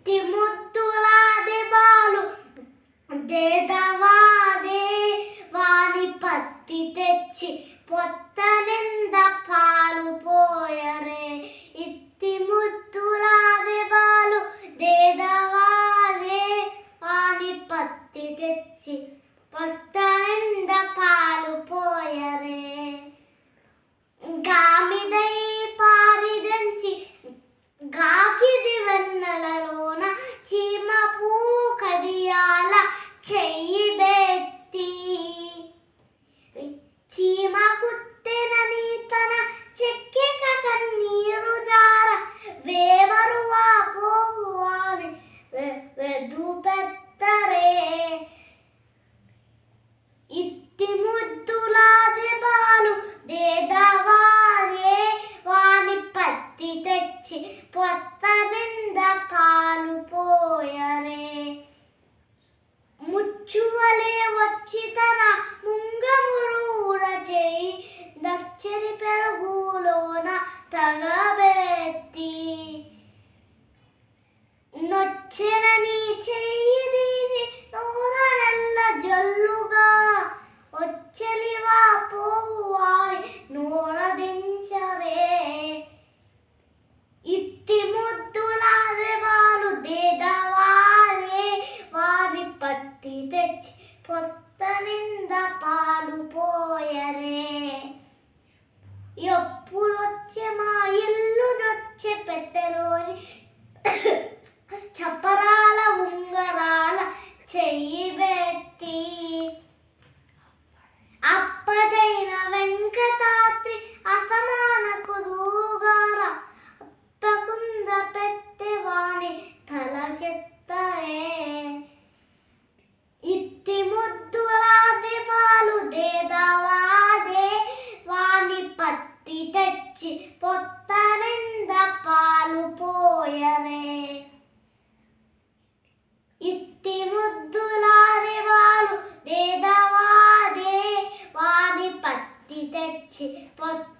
ఇత్తి ముద్దులాది బాలు దేదవాదే వాని పత్తి తెచ్చి పొత్త నింద పాలు పోయరే. ఇత్తి ముద్దులాది బాలు దేదవాదే వాని పత్తి తెచ్చి పొత్త నింద పాలు పోయరే. గామిదై పారిదంచి గాకిది వెన్నెలలోన చీమ పూకదియాల చెయ్యి బెత్తి. చీమ కుత్తెనని తన చెక్కిక కన్నీరు జార వేమరువా పోవాని వెదు పెత్తరే. ఇత్తి ముద్దులాది బాలు దేదవాదే వాని పత్తి తెచ్చి పొత్త నింద పాలు పోయరే. ముచ్చువలే వచ్చి తన ముంగమురూర చేయి దచ్చరి పెరుగులోన తగబెత్తి. నొచ్చెనని చెయ్యి తీసి నోర నెల్ల జల్లుగా వచ్చెలివా పోవారి నోర దించరే. ఇత్తి ముద్దులాది బాలు దేదవాదే వారి పత్తి తెచ్చి పొత్త నింద పాలు పోయరే. ఎప్పుడొచ్చే మా ఇల్లు నొచ్చే పెట్టెలోని చప్పరాల ఉంగరాల చెయ్యి బెత్తి. అప్పదైన వెంకటాద్రి అసమాన కుదుగార అప్పకుంద పెట్టెవాని తలకెత్తరే. ఇత్తి ముద్దులాది బాలు దేదవాదే వాని పత్తి తెచ్చి పొత్త నింద పాలు పోయరే. ఇత్తి ముద్దులాది బాలు దేదవాదే వాని పత్తి తెచ్చి పొత్త